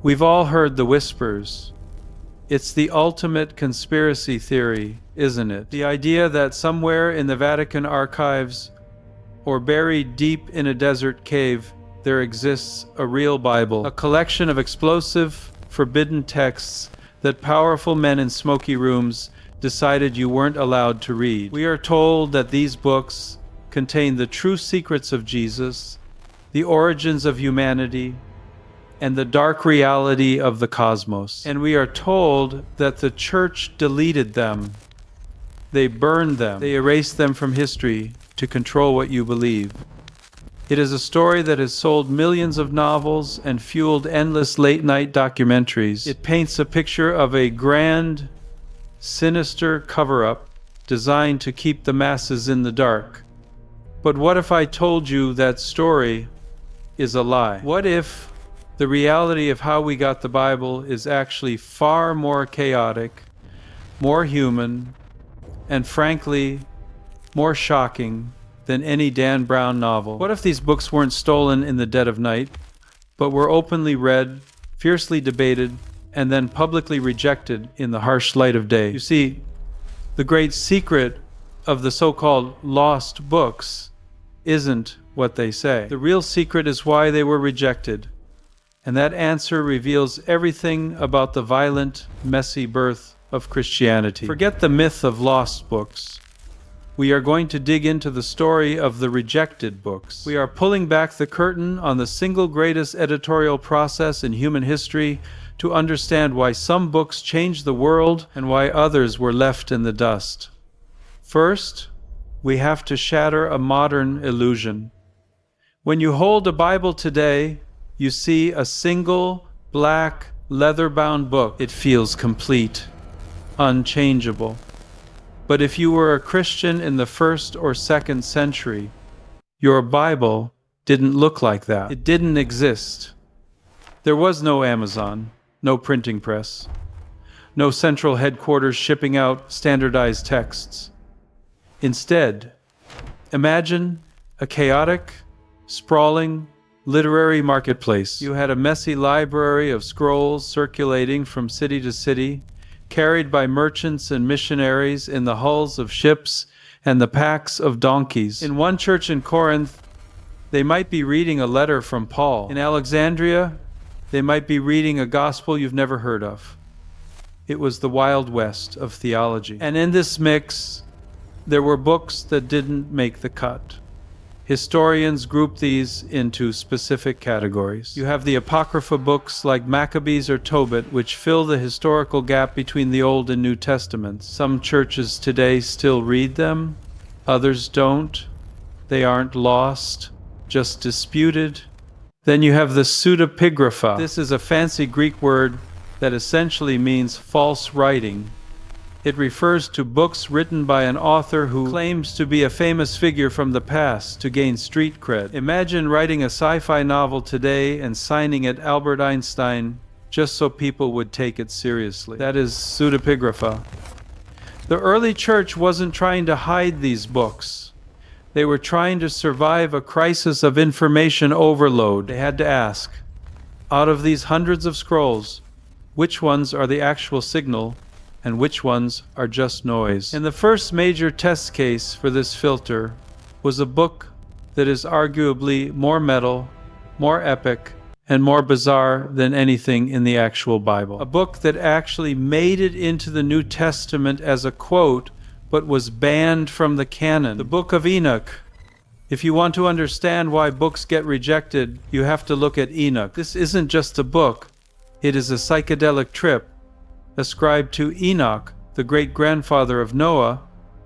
We've all heard the whispers. It's the ultimate conspiracy theory, isn't it? The idea that somewhere in the Vatican archives or buried deep in a desert cave, there exists a real Bible, a collection of explosive, forbidden texts that powerful men in smoky rooms decided you weren't allowed to read. We are told that these books contain the true secrets of Jesus, the origins of humanity, and the dark reality of the cosmos. And we are told that the church deleted them. They burned them. They erased them from history to control what you believe. It is a story that has sold millions of novels and fueled endless late-night documentaries. It paints a picture of a grand, sinister cover-up designed to keep the masses in the dark. But what if I told you that story is a lie? What if the reality of how we got the Bible is actually far more chaotic, more human, and frankly, more shocking than any Dan Brown novel? What if these books weren't stolen in the dead of night, but were openly read, fiercely debated, and then publicly rejected in the harsh light of day? You see, the great secret of the so-called lost books isn't what they say. The real secret is why they were rejected. And that answer reveals everything about the violent, messy birth of Christianity. Forget the myth of lost books. We are going to dig into the story of the rejected books. We are pulling back the curtain on the single greatest editorial process in human history to understand why some books changed the world and why others were left in the dust. First, we have to shatter a modern illusion. When you hold a Bible today, you see a single, black, leather-bound book. It feels complete, unchangeable. But if you were a Christian in the 1st or 2nd century, your Bible didn't look like that. It didn't exist. There was no Amazon, no printing press, no central headquarters shipping out standardized texts. Instead, imagine a chaotic, sprawling, literary marketplace. You had a messy library of scrolls circulating from city to city, carried by merchants and missionaries in the hulls of ships and the packs of donkeys. In one church in Corinth, they might be reading a letter from Paul. In Alexandria, they might be reading a gospel you've never heard of. It was the Wild West of theology. And in this mix, there were books that didn't make the cut. Historians group these into specific categories. You have the Apocrypha books like Maccabees or Tobit, which fill the historical gap between the Old and New Testaments. Some churches today still read them, others don't. They aren't lost, just disputed. Then you have the pseudepigrapha. This is a fancy Greek word that essentially means false writing. It refers to books written by an author who claims to be a famous figure from the past to gain street cred. Imagine writing a sci-fi novel today and signing it Albert Einstein just so people would take it seriously. That is pseudepigrapha. The early church wasn't trying to hide these books. They were trying to survive a crisis of information overload. They had to ask, out of these hundreds of scrolls, which ones are the actual signal and which ones are just noise? And the first major test case for this filter was a book that is arguably more metal, more epic, and more bizarre than anything in the actual Bible. A book that actually made it into the New Testament as a quote, but was banned from the canon. The Book of Enoch. If you want to understand why books get rejected, you have to look at Enoch. This isn't just a book. It is a psychedelic trip. Ascribed to Enoch, the great-grandfather of Noah,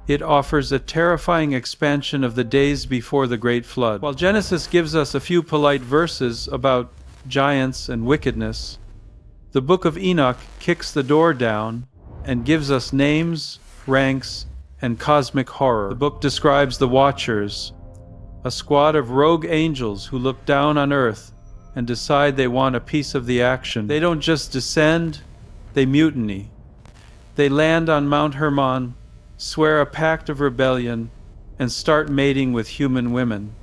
it offers a terrifying expansion of the days before the Great Flood. While Genesis gives us a few polite verses about giants and wickedness, the Book of Enoch kicks the door down and gives us names, ranks, and cosmic horror. The book describes the Watchers, a squad of rogue angels who look down on Earth and decide they want a piece of the action. They don't just descend, they mutiny. They land on Mount Hermon, swear a pact of rebellion, and start mating with human women.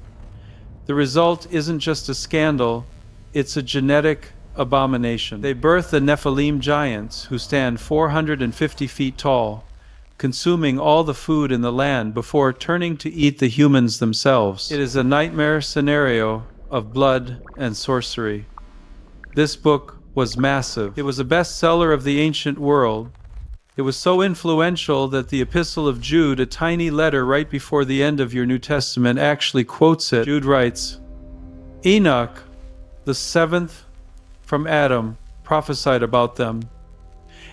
The result isn't just a scandal, it's a genetic abomination. They birth the Nephilim giants, who stand 450 feet tall, consuming all the food in the land before turning to eat the humans themselves. It is a nightmare scenario of blood and sorcery. This book was massive. It was a bestseller of the ancient world. It was so influential that the Epistle of Jude, a tiny letter right before the end of your New Testament, actually quotes it. Jude writes, "Enoch, the seventh from Adam, prophesied about them."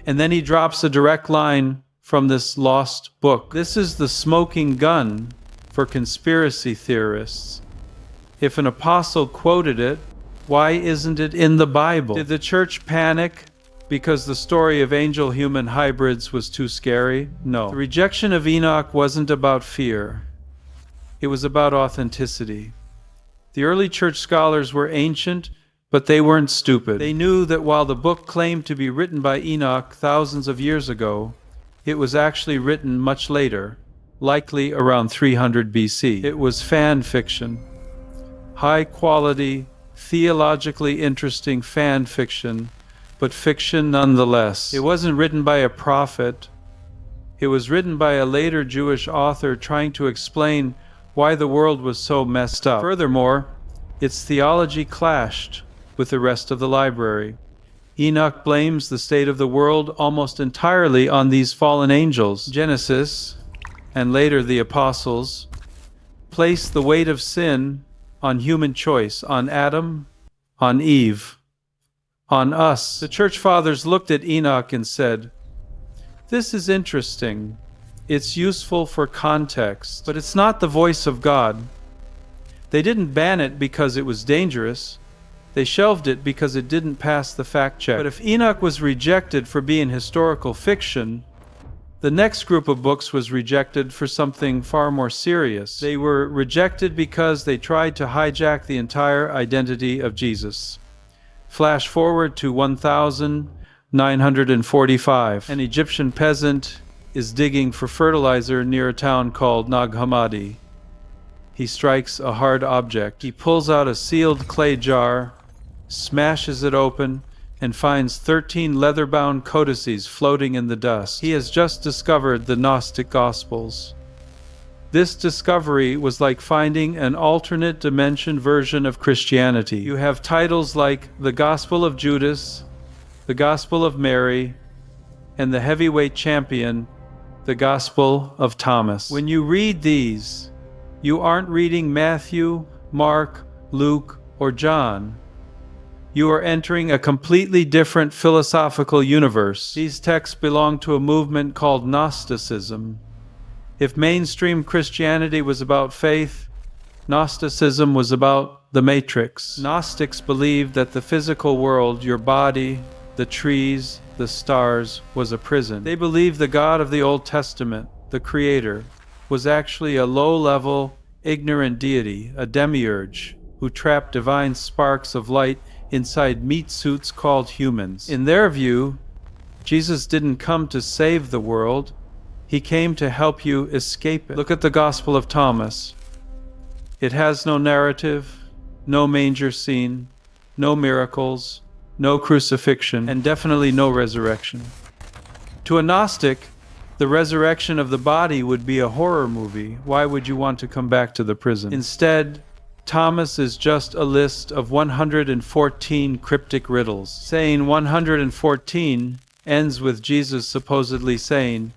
And then he drops a direct line from this lost book. This is the smoking gun for conspiracy theorists. If an apostle quoted it, why isn't it in the Bible? Did the church panic because the story of angel-human hybrids was too scary? No. The rejection of Enoch wasn't about fear. It was about authenticity. The early church scholars were ancient, but they weren't stupid. They knew that while the book claimed to be written by Enoch thousands of years ago, it was actually written much later, likely around 300 BC. It was fan fiction. High-quality, theologically interesting fan fiction, but fiction nonetheless. It wasn't written by a prophet. It was written by a later Jewish author trying to explain why the world was so messed up. Furthermore, its theology clashed with the rest of the library. Enoch blames the state of the world almost entirely on these fallen angels. Genesis, and later the apostles, placed the weight of sin on human choice, on Adam, on Eve, on us. The church fathers looked at Enoch and said, "This is interesting. It's useful for context, but it's not the voice of God." They didn't ban it because it was dangerous. They shelved it because it didn't pass the fact check. But if Enoch was rejected for being historical fiction, the next group of books was rejected for something far more serious. They were rejected because they tried to hijack the entire identity of Jesus. Flash forward to 1945. An Egyptian peasant is digging for fertilizer near a town called Nag Hammadi. He strikes a hard object. He pulls out a sealed clay jar, smashes it open, and finds 13 leather-bound codices floating in the dust. He has just discovered the Gnostic Gospels. This discovery was like finding an alternate dimension version of Christianity. You have titles like the Gospel of Judas, the Gospel of Mary, and the heavyweight champion, the Gospel of Thomas. When you read these, you aren't reading Matthew, Mark, Luke, or John. You are entering a completely different philosophical universe. These texts belong to a movement called Gnosticism. If mainstream Christianity was about faith, Gnosticism was about the Matrix. Gnostics believed that the physical world, your body, the trees, the stars, was a prison. They believed the God of the Old Testament, the Creator, was actually a low-level, ignorant deity, a demiurge, who trapped divine sparks of light inside meat suits called humans. In their view, Jesus didn't come to save the world. He came to help you escape it. Look at the Gospel of Thomas. It has no narrative, no manger scene, no miracles, no crucifixion, and definitely no resurrection. To a Gnostic, the resurrection of the body would be a horror movie. Why would you want to come back to the prison? Instead, Thomas is just a list of 114 cryptic riddles. Saying 114 ends with Jesus supposedly saying,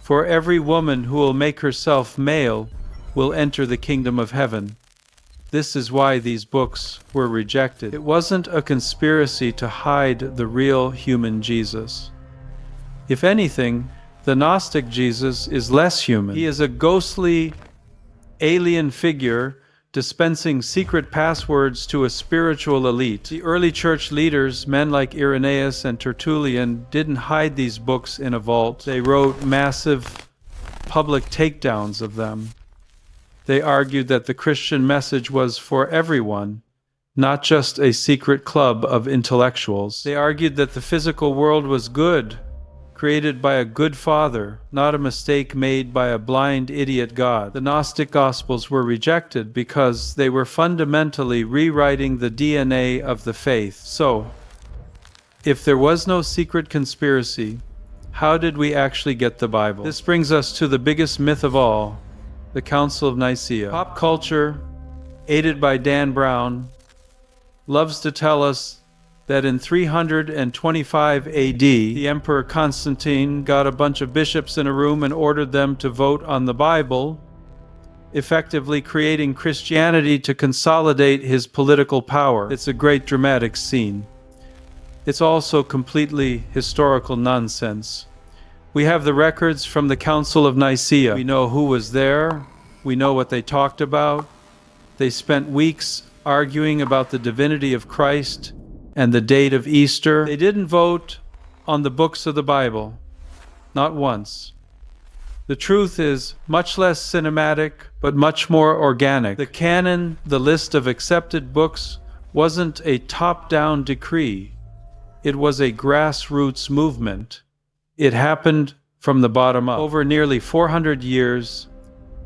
"For every woman who will make herself male will enter the kingdom of heaven." This is why these books were rejected. It wasn't a conspiracy to hide the real human Jesus. If anything, the Gnostic Jesus is less human. He is a ghostly, alien figure dispensing secret passwords to a spiritual elite. The early church leaders, men like Irenaeus and Tertullian, didn't hide these books in a vault. They wrote massive public takedowns of them. They argued that the Christian message was for everyone, not just a secret club of intellectuals. They argued that the physical world was good, created by a good father, not a mistake made by a blind idiot God. The Gnostic Gospels were rejected because they were fundamentally rewriting the DNA of the faith. So, If there was no secret conspiracy, how did we actually get the Bible? This brings us to the biggest myth of all, the Council of Nicaea. Pop culture, aided by Dan Brown, loves to tell us that in 325 AD, the Emperor Constantine got a bunch of bishops in a room and ordered them to vote on the Bible, effectively creating Christianity to consolidate his political power. It's a great dramatic scene. It's also completely historical nonsense. We have the records from the Council of Nicaea. We know who was there. We know what they talked about. They spent weeks arguing about the divinity of Christ and the date of Easter. They didn't vote on the books of the Bible, not once. The truth is much less cinematic, but much more organic. The canon, the list of accepted books, wasn't a top-down decree. It was a grassroots movement. It happened from the bottom up. Over nearly 400 years,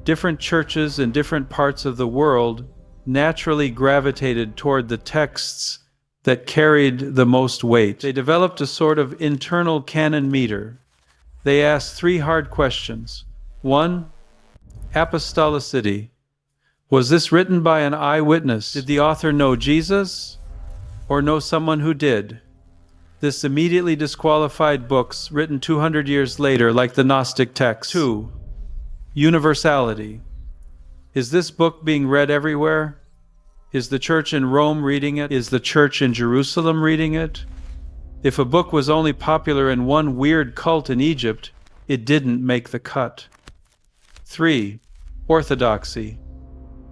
different churches in different parts of the world naturally gravitated toward the texts that carried the most weight. They developed a sort of internal canon meter. They asked three hard questions. 1. Apostolicity. Was this written by an eyewitness? Did the author know Jesus or know someone who did? This immediately disqualified books written 200 years later, like the Gnostic texts. 2. Universality. Is this book being read everywhere? Is the church in Rome reading it? Is the church in Jerusalem reading it? If a book was only popular in one weird cult in Egypt, it didn't make the cut. 3. Orthodoxy.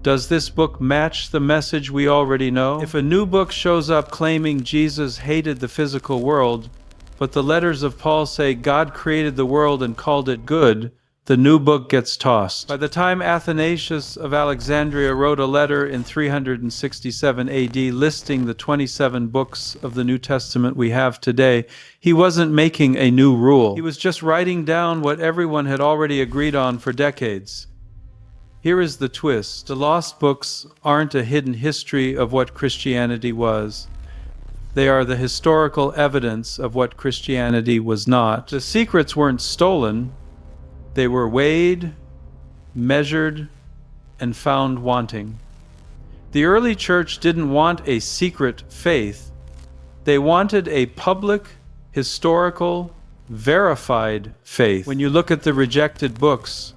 Does this book match the message we already know? If a new book shows up claiming Jesus hated the physical world, but the letters of Paul say God created the world and called it good, the new book gets tossed. By the time Athanasius of Alexandria wrote a letter in 367 AD listing the 27 books of the New Testament we have today, he wasn't making a new rule. He was just writing down what everyone had already agreed on for decades. Here is the twist. The lost books aren't a hidden history of what Christianity was. They are the historical evidence of what Christianity was not. The secrets weren't stolen. They were weighed, measured, and found wanting. The early church didn't want a secret faith. They wanted a public, historical, verified faith. When you look at the rejected books,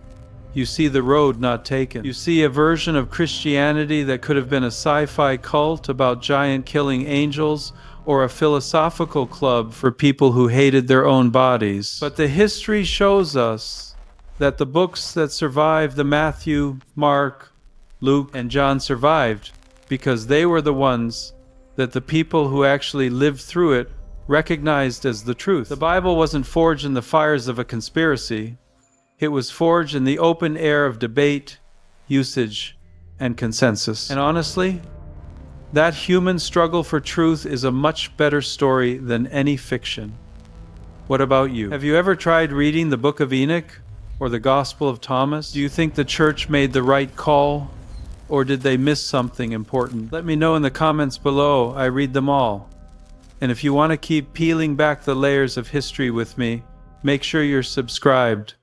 you see the road not taken. You see a version of Christianity that could have been a sci-fi cult about giant killing angels, or a philosophical club for people who hated their own bodies. But the history shows us that the books that survived, the Matthew, Mark, Luke, and John survived because they were the ones that the people who actually lived through it recognized as the truth. The Bible wasn't forged in the fires of a conspiracy. It was forged in the open air of debate, usage, and consensus. And honestly, that human struggle for truth is a much better story than any fiction. What about you? Have you ever tried reading the Book of Enoch or the Gospel of Thomas? Do you think the church made the right call, or did they miss something important? Let me know in the comments below. I read them all. And if you want to keep peeling back the layers of history with me, make sure you're subscribed.